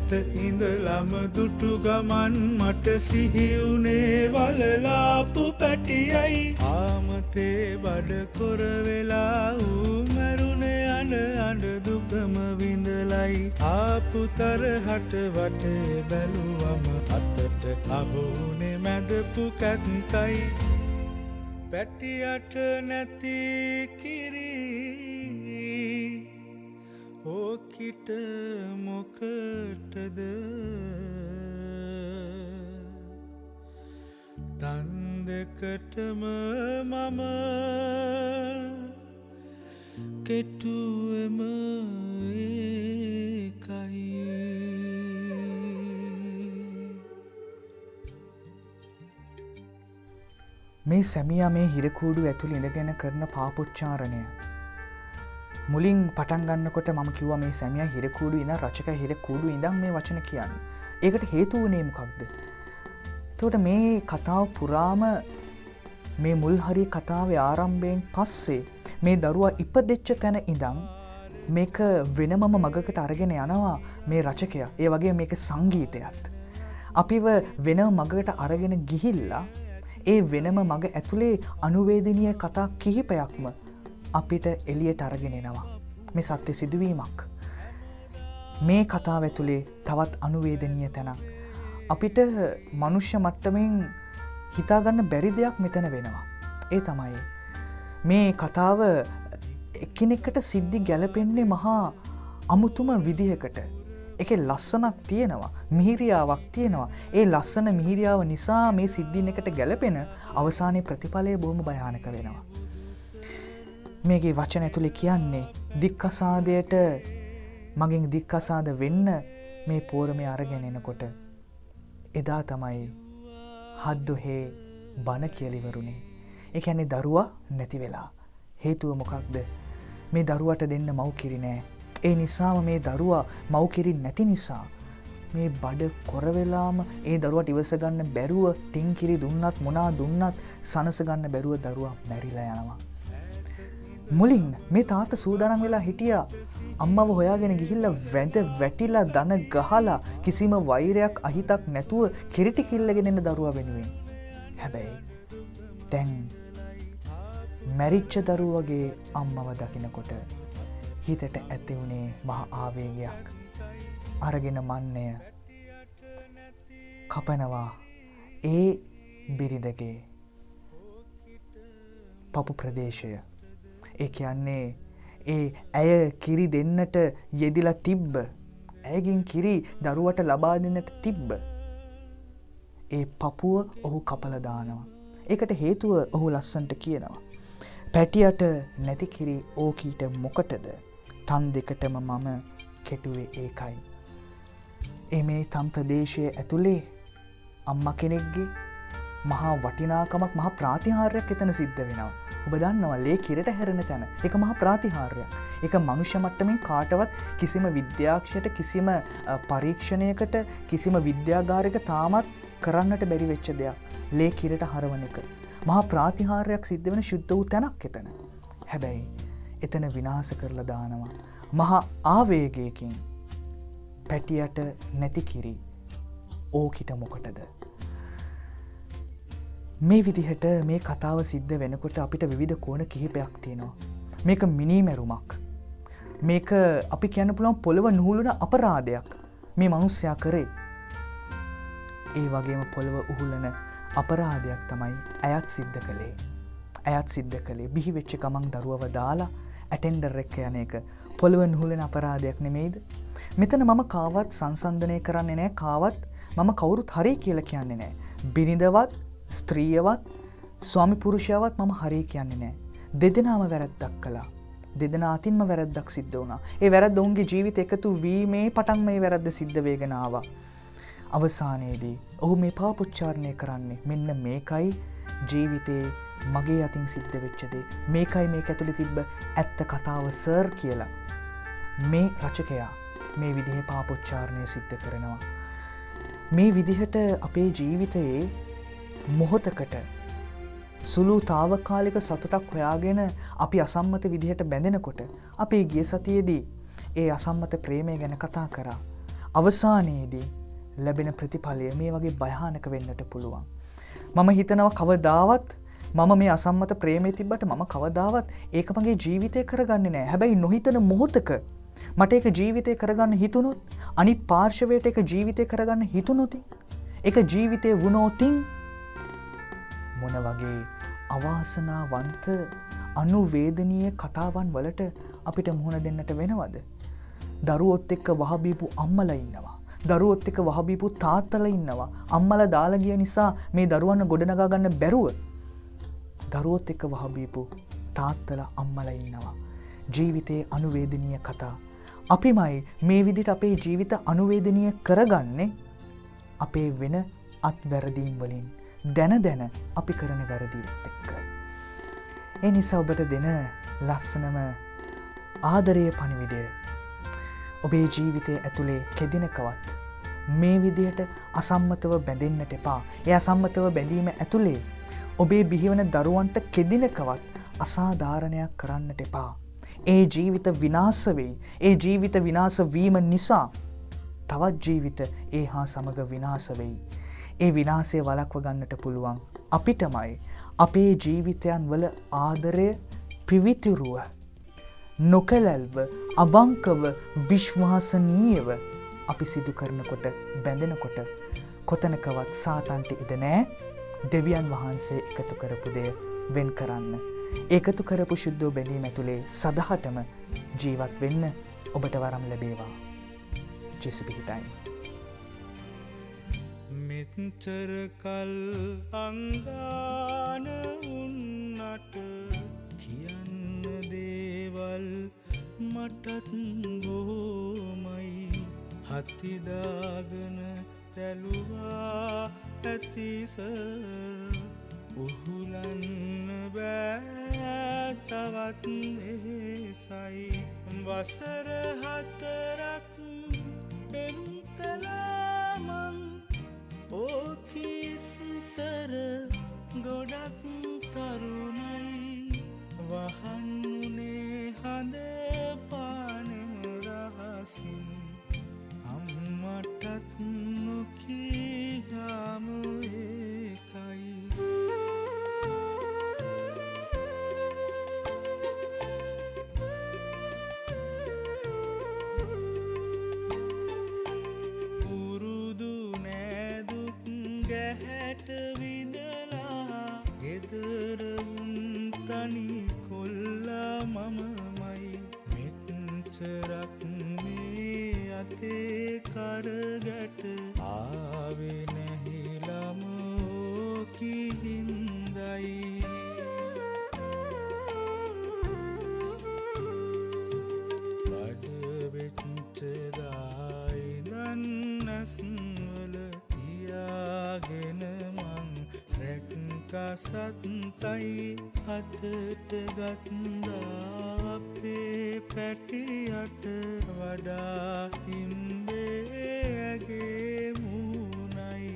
අත ඉඳලම දුටු ගමන් මට සිහිවුනේ වලලාපු පැටියයි ආමතේ බඩ කොර වෙලා ඌ මරුනේ අඬ දුකම විඳලයි ආපු තරහට වටේ බැලුවම අතට අහුනේ මැදපු කැත්තයි පැටියට නැති කිරි ඕකිට මොකටද තන් දෙකටම මම කෙටුවෙම ඒකයි මේ සැමියා මේ හිරකූඩු ඇතුළේ ඉඳගෙන කරන පාපොච්චාරණය මුලින් පටන් ගන්නකොට මම කිව්වා මේ සැමියා හිරකූඩු ඉඳන් රචක හිරකූඩු ඉඳන් මේ වචන කියන්නේ. ඒකට හේතුව වුණේ මොකක්ද? එතකොට මේ කතාව පුරාම මේ මුල් හරිය කතාවේ ආරම්භයෙන් පස්සේ මේ දරුවා ඉපදෙච්ච තැන ඉඳන් මේක වෙනමම මගකට අරගෙන යනවා මේ රචකයා. ඒ වගේ මේක සංගීතයත්. අපිව වෙනම මගකට අරගෙන ගිහිල්ලා ඒ වෙනම මග ඇතුලේ අනුවේදනීය කතා කිහිපයක්ම අපිට එළියට අරගෙන එනවා. මේ සත්‍ය සිදුවීමක්. මේ කතාව ඇතුලේ තවත් අනුවේදනීය තැනක්. අපිට මනුෂ්‍ය මට්ටමින් හිතාගන්න බැරි දෙයක් මෙතන වෙනවා. ඒ තමයි මේ කතාව එකිනෙකට සිද්ධි ගැලපෙන්නේ මහා අමුතුම විදිහකට. ඒකේ ලස්සනක් තියෙනවා, මිහිරියාවක් තියෙනවා. ඒ ලස්සන මිහිරියාව නිසා මේ සිද්ධීන් එකට ගැලපෙන අවසානයේ ප්‍රතිඵලය බොහොම භයානක වෙනවා. මේකේ වචන ඇතුලේ කියන්නේ දික්කසාදයට මගෙන් දික්කසාද වෙන්න මේ පෝරමේ අරගෙන එනකොට එදා තමයි හද්දොහේ බණ කියලා ඉවරුනේ. ඒ කියන්නේ දරුවා නැති වෙලා. හේතුව මොකක්ද? මේ දරුවට දෙන්න මව් කිරි නෑ. ඒ නිසාම මේ දරුවා මව් කිරි නැති නිසා මේ බඩ කොර වෙලාම ඒ දරුවට ඉවස ගන්න බැරුව ටින් කිරි දුන්නත් මොනා දුන්නත් සනස ගන්න බැරුව දරුවා මැරිලා යනවා. මුලින් මේ තාත්තා සූදානම් වෙලා හිටියා අම්මව හොයාගෙන ගිහිල්ලා වැඳ වැටිලා දන ගහලා කිසිම වෛරයක් අහිතක් නැතුව කිරිටි කිල්ලගෙන එන දරුවා වෙනුවෙන්. හැබැයි දැන් මැරිච්ච දරුවගේ අම්මව දකිනකොට හිතට ඇති වුණේ මහා ආවේගයක්. අරගෙන මන්නය කපනවා ඒ බිරිඳගේ පපු ප්‍රදේශය. ඒ කියන්නේ ඒ ඇය කිරි දෙන්නට යෙදිලා තිබ්බ, ඇයගෙන් කිරි දරුවට ලබා දෙන්නට තිබ්බ ඒ පපුව ඔහු කපලා දානවා. ඒකට හේතුව ඔහු ලස්සන්ට කියනවා, පැටියට නැති කිරි ඕකීට මොකටද? තන් දෙකටම මම කෙටුවේ ඒකයි. මේ තම් ප්‍රදේශයේ ඇතුලේ අම්මා කෙනෙක්ගේ මහා වටිනාකමක්, මහා ප්‍රාතිහාර්යයක් එතන සිද්ධ වෙනවා. ඔබ දන්නවා ලේ කිරට හැරෙන තැන ඒක මහා ප්‍රාතිහාර්යයක්. ඒක මනුෂ්‍ය මට්ටමින් කාටවත් කිසිම විද්‍යාක්ෂයට, කිසිම පරීක්ෂණයකට, කිසිම විද්‍යාගාරයක තාමත් කරන්නට බැරි වෙච්ච දෙයක්. ලේ කිරට හරවන එක මහා ප්‍රාතිහාර්යයක් සිද්ධ වෙන ශුද්ධ වූ තැනක් එතන. හැබැයි එතන විනාශ කරලා දානවා මහා ආවේගයකින්. පැටියට නැති කිරි ඕකිට මොකටද? මේ විදිහට මේ කතාව සිද්ධ වෙනකොට අපිට විවිධ කෝණ කිහිපයක් තියෙනවා. මේක මිනීමැරුමක්. මේක අපි කියන්න පුළුවන් පොළව නුහුලන අපරාධයක් මේ මිනිස්සයා කරේ. ඒ වගේම පොළව උහුලන අපරාධයක් තමයි ඇයත් සිද්ධ කළේ. ඇයත් සිද්ධ කළේ බිහි වෙච්ච ගමන් දරුවව දාලා ඇටෙන්ඩර් එක්ක යන එක පොළව නුහුලන අපරාධයක් නෙමෙයිද? මෙතන මම කාවත් සංසන්දනය කරන්නේ නැහැ. කාවත් මම කවුරුත් හරි කියලා කියන්නේ නැහැ. බිරිඳවත්, ස්ත්‍රියවත්, ස්වාමි පුරුෂයවත් මම හරි කියන්නේ නැහැ. දෙදෙනාම වැරද්දක් කළා. දෙදෙනා අතින්ම වැරද්දක් සිද්ධ වුණා. ඒ වැරද්ද ඔවුන්ගේ ජීවිත එකතු වීමේ පටන් මේ වැරද්ද සිද්ධ වෙගෙන ආවා. අවසානයේදී ඔහු මේ පාපොච්චාරණය කරන්නේ මෙන්න මේකයි ජීවිතේ මගේ අතින් සිද්ධ වෙච්ච දේ. මේකයි මේක ඇතුලේ තිබ්බ ඇත්ත කතාව සර් කියලා. මේ රචකයා මේ විදිහේ පාපොච්චාරණය සිද්ධ කරනවා. මේ විදිහට අපේ ජීවිතයේ මොහොතකට සුළු తాවකාලික සතුටක් හොයාගෙන අපි අසම්මත විදිහට බැඳෙනකොට අපි ගිය සතියේදී ඒ අසම්මත ප්‍රේමය ගැන කතා කරා. අවසානයේදී ලැබෙන ප්‍රතිඵලය මේ වගේ භයානක වෙන්නට පුළුවන්. මම හිතනවා කවදාවත් මම මේ අසම්මත ප්‍රේමයේ තිබ්බට මම කවදාවත් ඒක මගේ ජීවිතේ කරගන්නේ නැහැ. හැබැයි නොහිතන මොහොතක මට ඒක ජීවිතේ කරගන්න හිතුනොත්, අනිත් පාර්ශවයට ඒක ජීවිතේ කරගන්න හිතුනොත්, ඒක ජීවිතේ වුණොතින් මොන වගේ අවාසනාවන්ත අනුවේදනීය කතාවන් වලට අපිට මුහුණ දෙන්නට වෙනවද? දරුවොත් එක්ක වහබීපු අම්මලා ඉන්නවා. දරුවොත් එක්ක වහබීපු තාත්තලා ඉන්නවා. අම්මලා දාලා ගිය නිසා මේ දරුවන්ව ගොඩනගා ගන්න බැරුව දරුවොත් එක්ක වහබීපු තාත්තලා අම්මලා ඉන්නවා. ජීවිතයේ අනුවේදනීය කතා. අපිමයි මේ විදිහට අපේ ජීවිත අනුවේදනීය කරගන්නේ අපේ වෙන අත්වැරදීම් වලින්. දැන අපි කරන වැරදිත් එක්ක. ඒ නිසා ඔබට දෙන ලස්සනම ආදරයේ පණිවිඩය, ඔබේ ජීවිතයේ ඇතුලේ කෙදිනකවත් මේ විදිහට අසම්මතව බැඳෙන්නට එපා. ඒ අසම්මතව බැඳීම ඇතුලේ ඔබේ බිහිවන දරුවන්ට කෙදිනකවත් අසාධාරණයක් කරන්නට එපා. ඒ ජීවිත විනාශ වෙයි. ඒ ජීවිත විනාශ වීම නිසා තවත් ජීවිත ඒ හා සමග විනාශ වෙයි. ඒ විනාශය වළක්ව ගන්නට පුළුවන් අපිටමයි. අපේ ජීවිතයන් වල ආදරය පිවිතුරුව, නොකැලැල්ව, අවංකව, විශ්වාසනීයව අපි සිදු කරනකොට, බැඳෙනකොට කොතනකවත් සාතන්ට ඉඩ නැහැ දෙවියන් වහන්සේ එකතු කරපු දෙය වෙන් කරන්න. එකතු කරපු ශුද්ධෝ බැඳීම ඇතුලේ සදහටම ජීවත් වෙන්න ඔබට වරම් ලැබේවා. ජේසු පිහිටයි. මෙච්චර කල් අංගාන උන්නට කියන්න දේවල් මටත් බොහොමයි. හතිදාගෙන තැලුවා ඇතිසර්, උහුලන්න බෑ තවත් එසයි. වසර 4ක් පෙම් කළා මං ඕකිස්සර, ගොඩක් තරුණයි වහන්නුනේ හඳ පානෙම රහසින්. අම්මටත් නොකියාම ඒකයි. පුරුදු නෑදුක් ගැහැට විදලා, ගෙදරවුන් තනි කොල්ලා මමමයි. මෙච්චරක් මේ අතේ කරගැට ආවේ නැහැ ළමෝ කිහින්දයි. බඩ වෙච්ච දායිදන් නැස්වල තියාගෙන මං රැක්කසත්තයි අතට ගත්තා. අපේ පැටියට වඩා හිම්බේ ඇගේ මූණයි.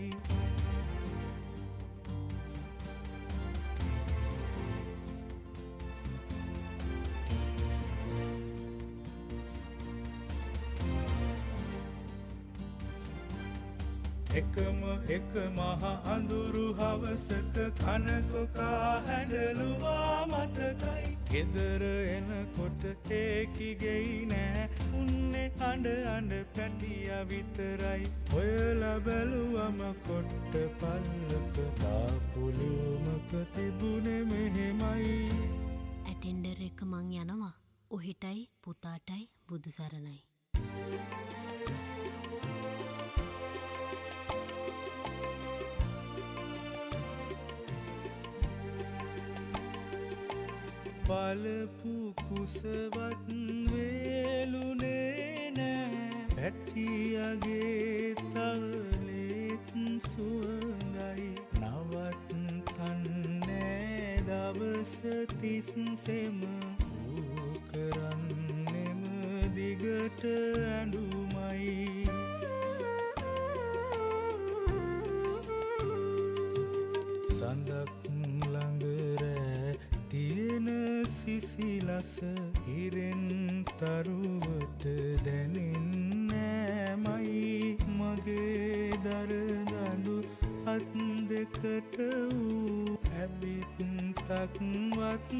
එකම එක මහ අඳුරු හවසක කනකොකා හැඩලුවා මතකයි. ගෙදර එනකොට ඒකිගෙයි නෑ උන්නේ අඬ අඬ පැටිය විතරයි. ඔයලා බැලුවම කොට්ට පල්ලක තාපුලුමක තිබුණේ මෙහෙමයි. ඇටෙන්ඩර් එක මං යනවා. ඔහිටයි පුතාටයි බුදු සරණයි. බලපු කුසවත් වේලුනේ නෑ. පැටියගේ තවලෙත් සුවඳයි. නවත්තන්නේ දවස 30ෙම ඌ කරන්නෙම දිගට ඇඬුමයි. සඳක් ළඟ රෑ තියෙන සිසිලස හිරෙන් තරුවට දැනෙන්නෑමයි. අත් දෙකට වූ ඇබිත් තක්වත්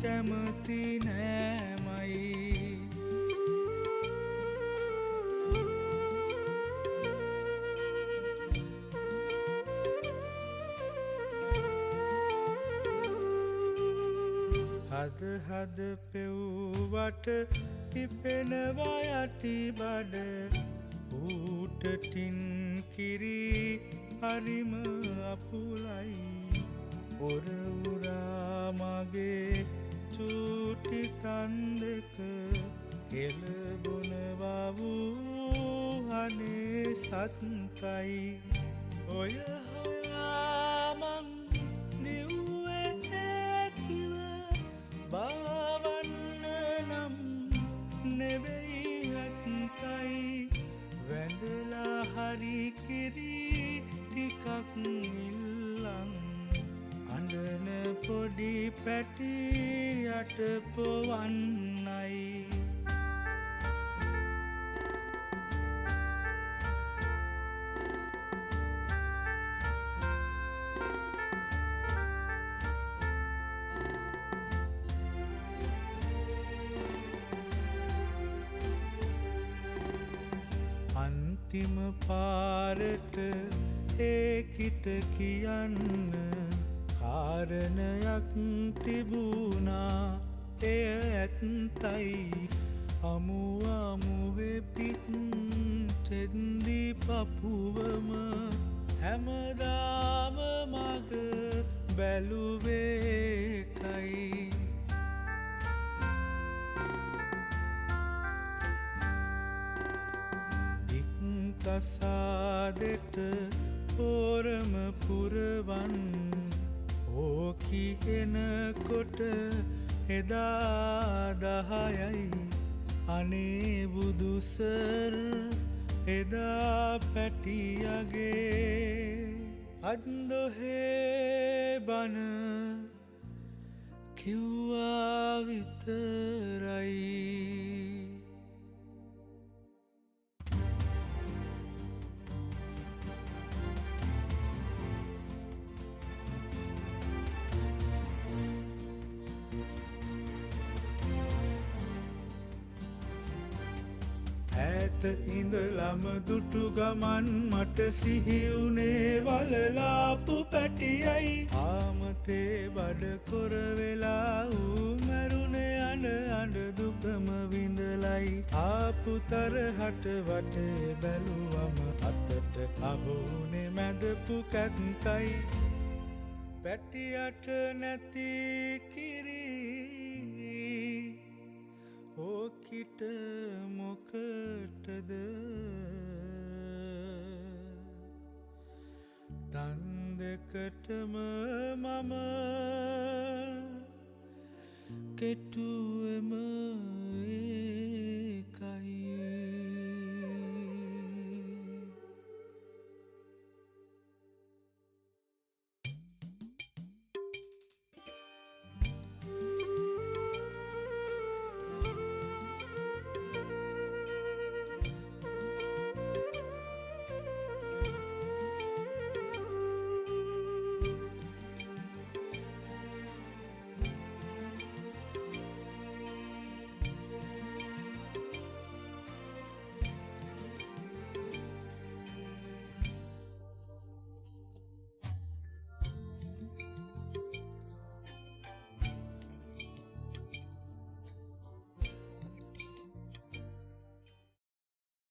කැමති නෑමයි හද හද පෙව්වට පිපෙනවා යටි බඩ ඌට ටින් කිරි හරිම අපුලයි ඔර උරා මගේ චූටි තන් දෙක කෙලබොනවා වූ අනේ සත්කයි ඔය හොයාමං නිව්වේ කිව බාවන්න නම් නෙවෙයි ඇත්තයි වැඳලා හරි කිරි ටිකක් ඉල්ලන් අඬන පොඩි පැටියට පොවන්නයි අන්තිම පාරට ඒකිට කියන්න කාරණයක් තිබුණා එය ඇත්තයි අමුවේ පිත් තෙන්දි පපුවම හැමදාම මග බැලුවේකයි කසාදෙට පෝරම පුරවන් ඕකි එනකොට එදා 10යි අනේ බුදුසර් එදා පැටියගේ අද්දොහේ බන කිව්වා විතරයි ඈත ඉඳලම දුටු ගමන් මට සිහිවුනේ වලලාපු පැටියයි ආමතේ බඩ කොර වෙලා ඌ මරුනේ අඬ දුකම විඳලයි ආපු තරහට වටේ බැලුවම අතට අහුනේ මැදපු කැත්තයි පැටියට නැති කිරි ඕකිට මොකටද තන් දෙකටම මම කෙටුවෙම